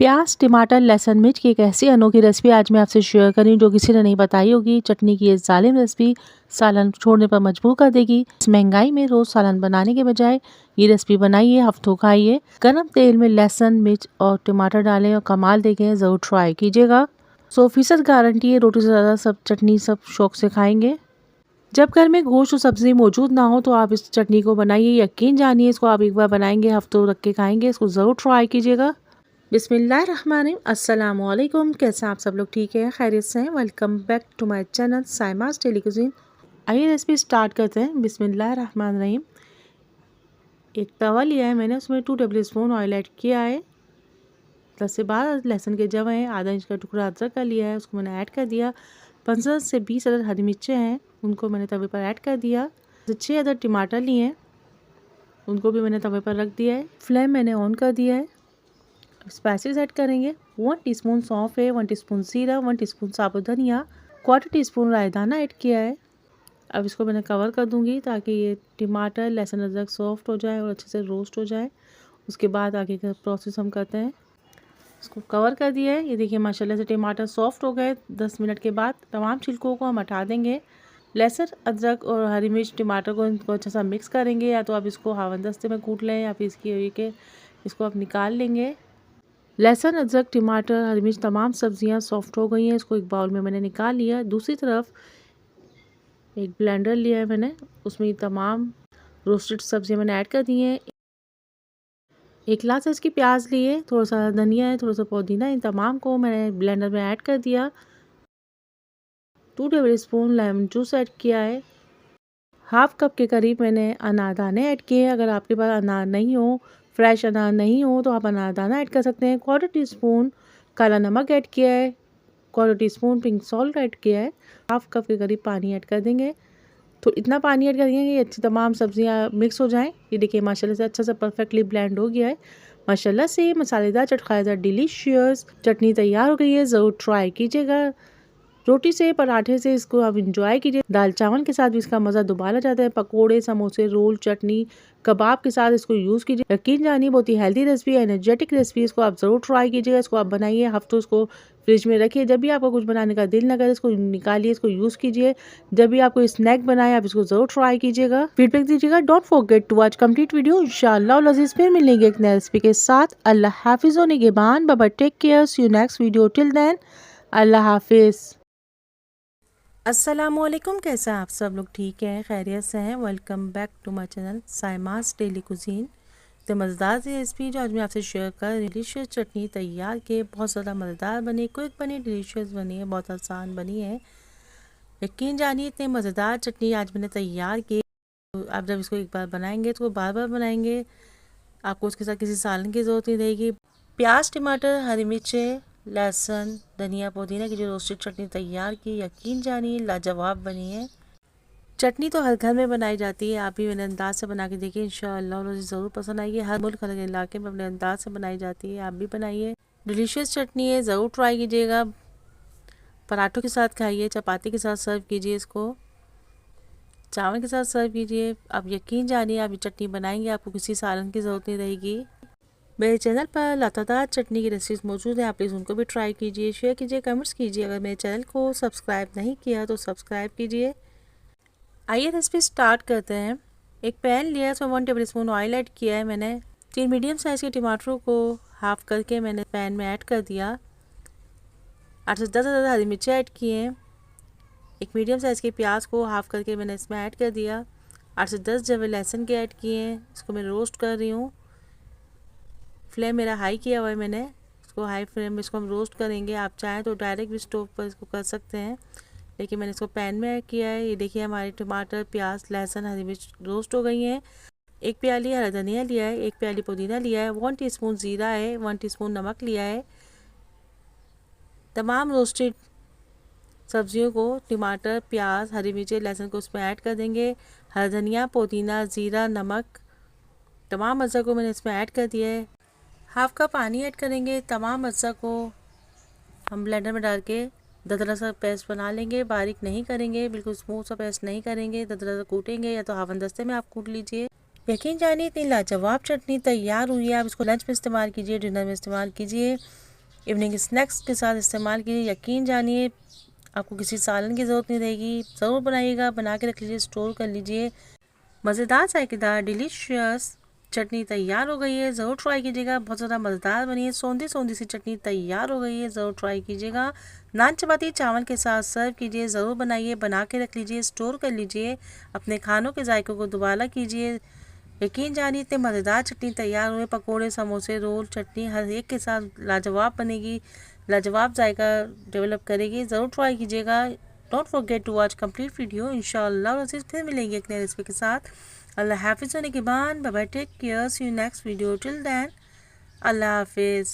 प्याज टमाटर लहसुन मिर्च की एक ऐसी अनोखी रेसिपी आज मैं आपसे शेयर करी जो किसी ने नहीं बताई होगी। चटनी की ये जालिम रेसिपी सालन छोड़ने पर मजबूर कर देगी। इस महंगाई में रोज सालन बनाने के बजाय ये रेसिपी बनाइए, हफ्तों खाइए। गरम तेल में लहसुन मिर्च और टमाटर डालें और कमाल देखें, जरूर ट्राई कीजिएगा। 100% गारंटी है, रोटी से ज़्यादा सब चटनी सब शौक से खाएंगे। जब घर में गोश्त और सब्जी मौजूद ना हो तो आप इस चटनी को बनाइए, यकीन जानिए इसको आप एक बार बनाएंगे हफ्तों रख के खाएंगे। इसको ज़रूर ट्राई कीजिएगा। बिस्मिल्लाहिर्रहमानिर्रहीम, अस्सलामुअलैकुम। कैसे आप सब लोग ठीक है, खैरियत से हैं? Welcome back to my channel Saima's daily cuisine. आइए रेसिपी स्टार्ट करते हैं। बिस्मिल्लाहिर्रहमानिर्रहीम। एक तवा लिया है मैंने, उसमें 2 टेबल स्पून ऑयल ऐड किया है। 10 से 12 लहसुन के जव हैं, आधा इंच का टुकड़ा अदरक का लिया है, उसको मैंने ऐड कर दिया। 15 से 20 अदद हरी मिर्चें हैं, उनको मैंने तवे पर ऐड कर दिया। 6 अदद टमाटर लिए हैं, उनको भी मैंने तवे पर रख दिया है। फ्लेम मैंने ऑन कर दिया है। स्पाइसेस ऐड करेंगे। 1 टीस्पून सौंफ है, 1 टीस्पून जीरा, 1 टीस्पून साबुत धनिया, 1/4 टीस्पून रायदाना ऐड किया है। अब इसको मैंने कवर कर दूंगी ताकि ये टमाटर लहसुन अदरक सॉफ्ट हो जाए और अच्छे से रोस्ट हो जाए। उसके बाद आगे का प्रोसेस हम करते हैं। इसको कवर कर दिया है। ये देखिए माशाल्लाह से टमाटर सॉफ्ट हो गए। 10 मिनट के बाद तमाम छिलकों को हम हटा देंगे। लहसुन अदरक और हरी मिर्च टमाटर को इनको अच्छा सा मिक्स करेंगे, या तो आप इसको हावनदस्ते में कूट लें या फिर इसको आप निकाल लेंगे। लहसुन अदरक टमाटर हरी मिर्च तमाम सब्जियां सॉफ्ट हो गई हैं। इसको एक बाउल में मैंने निकाल लिया। दूसरी तरफ एक ब्लेंडर लिया है मैंने, उसमें ये तमाम रोस्टेड सब्जियां मैंने ऐड कर दी हैं। एक लार्ज साइज की प्याज लिए, थोड़ा सा धनिया है, थोड़ा सा पुदीना, इन तमाम को मैंने ब्लेंडर में ऐड कर दिया। 2 table spoon lemon juice add किया है। हाफ कप के करीब मैंने अनारदाने ऐड किए हैं। अगर आपके पास अनार नहीं हो, फ्रेश अनार नहीं हो, तो आप अनारदाना ऐड कर सकते हैं। 1/4 टीस्पून काला नमक ऐड किया है। 1/4 टीस्पून पिंक सॉल्ट ऐड किया है। हाफ कप के करीब पानी ऐड कर देंगे। तो इतना पानी ऐड करेंगे कि अच्छी तमाम सब्जियां मिक्स हो जाएं। ये देखिए माशाल्लाह से अच्छा सा परफेक्टली ब्लेंड हो गया है। माशाल्लाह से मसालेदार चटखारेदार डिलीशियस चटनी तैयार हो गई है। ज़रूर ट्राई कीजिएगा। रोटी से पराठे से इसको आप इंजॉय कीजिए। दाल चावल के साथ भी इसका मज़ा दुबारा जाता है। पकोड़े समोसे रोल चटनी कबाब के साथ इसको यूज़ कीजिए। यकीन जानिए बहुत ही हेल्दी रेसिपी है, एनर्जेटिक रेसिपी। इसको आप ज़रूर ट्राई कीजिएगा। इसको आप बनाइए, हफ्तों इसको फ्रिज में रखिए। जब भी आपको कुछ बनाने का दिल न करे, इसको निकालिए, इसको यूज़ कीजिए। जब भी आपको स्नैक बनाए, आप इसको ज़रूर ट्राई कीजिएगा, फीडबैक दीजिएगा। Don't forget to watch complete video. इंशाअल्लाह लजीज फिर मिलेंगे एक नई रेसिपी के साथ। अल्लाह हाफिज़ होने के बाद बाबा take care, see you next video. Till then अल्लाह हाफिज़। अस्सलामुअलैकुम। कैसे हैं आप सब लोग, ठीक हैं, खैरियत से हैं? Welcome back to my channel Saima's daily cuisine. तो मज़ेदार सी रेसिपी जो आज मैं आपसे शेयर कर, डिलीशियस चटनी तैयार के बहुत ज़्यादा मज़ेदार बनी, क्विक बनी, डिलीशियस बनी है, बहुत आसान बनी है। यकीन जानिए इतनी मज़ेदार चटनी आज मैंने तैयार की। तो आप जब इसको एक बार बनाएंगे तो बार बार बनाएंगे, आपको उसके साथ किसी सालन की ज़रूरत नहीं रहेगी। प्याज टमाटर हरी मिर्चें लहसुन धनिया पुदीना की जो रोस्टेड चटनी तैयार की, यकीन जानिए लाजवाब बनी है। चटनी तो हर घर में बनाई जाती है, आप भी मेरे अंदाज से बना के देखिए, इंशाअल्लाह मुझे ज़रूर पसंद आएगी। हर मुल्क हर इलाके में अपने अंदाज से बनाई जाती है, आप भी बनाइए। डिलीशियस चटनी है, ज़रूर ट्राई कीजिएगा। पराठों के साथ खाइए, चपाती के साथ सर्व कीजिए, इसको चावल के साथ सर्व कीजिए। आप यकीन जानिए आप ये चटनी बनाएंगे, आपको किसी सालन की ज़रूरत नहीं रहेगी। मेरे चैनल पर लतादार चटनी की रेसिपीज़ मौजूद हैं, आप प्लीज़ उनको भी ट्राई कीजिए, शेयर कीजिए, कमेंट्स कीजिए। अगर मेरे चैनल को सब्सक्राइब नहीं किया तो सब्सक्राइब कीजिए। आइए रेसिपी स्टार्ट करते हैं। एक पैन लिया, उसमें 1 टेबल स्पून ऑयल ऐड किया है मैंने। 3 मीडियम साइज़ के टमाटरों को हाफ करके मैंने पैन में ऐड कर दिया। 8 से 10 अदद हरी मिर्चें ऐड किए हैं। एक मीडियम साइज़ के प्याज को हाफ करके मैंने इसमें ऐड कर दिया। 8 से 10 जवे लहसुन के ऐड किए हैं, इसको मैं रोस्ट कर रही हूँ। फ्लेम मेरा हाई किया हुआ है मैंने, इसको हाई फ्लेम में इसको हम रोस्ट करेंगे। आप चाहें तो डायरेक्ट भी स्टोव पर इसको कर सकते हैं, लेकिन मैंने इसको पैन में ऐड किया है। ये देखिए हमारे टमाटर प्याज लहसुन हरी मिर्च रोस्ट हो गई हैं। 1 प्याली हरा धनिया लिया है, 1 प्याली पुदीना लिया है, 1 टीस्पून ज़ीरा है, 1 टीस्पून नमक लिया है। तमाम रोस्टेड सब्जियों को टमाटर प्याज हरी मिर्च लहसुन को उसमें ऐड कर देंगे। हरा धनिया पुदीना ज़ीरा नमक तमाम अज़ा को मैंने इसमें ऐड कर दिया है। हाफ कप पानी ऐड करेंगे। तमाम अज्जा को हम ब्लेंडर में डाल के दरदरा सा पेस्ट बना लेंगे, बारीक नहीं करेंगे, बिल्कुल स्मूथ सा पेस्ट नहीं करेंगे, दरदरा सा कूटेंगे, या तो हावनदस्ते में आप कूट लीजिए। यकीन जानिए इतनी लाजवाब चटनी तैयार हुई है। आप इसको लंच में इस्तेमाल कीजिए, डिनर में इस्तेमाल कीजिए। इवनिंग स्नैक्स के साथ इस्तेमाल कीजिए। यकीन जानिए आपको किसी सालन की ज़रूरत नहीं रहेगी। ज़रूर बनाइएगा, बना के रख लीजिए, स्टोर कर लीजिए। मज़ेदार जायकेदार डिलीशियस चटनी तैयार हो गई है, ज़रूर ट्राई कीजिएगा। बहुत ज़्यादा मज़ेदार बनी है, सौंधी सौंधी सी चटनी तैयार हो गई है, ज़रूर ट्राई कीजिएगा। नान चपाती चावल के साथ सर्व कीजिए। ज़रूर बनाइए, बना के रख लीजिए, स्टोर कर लीजिए। अपने खानों के जायकों को दोबारा कीजिए। यकीन जानिए इतने मज़ेदार चटनी तैयार हुए। पकोड़े, समोसे, रोल, चटनी हर एक के साथ लाजवाब बनेगी, लाजवाब जायका डेवलप करेगी। ज़रूर ट्राई कीजिएगा। Don't forget to watch complete video. इंशाअल्लाह फिर मिलेंगे एक नई रेसिपी के साथ। अल्लाह हाफिज़ होने के बाद bye bye, take care, see you next video. Till then अल्लाह हाफिज़।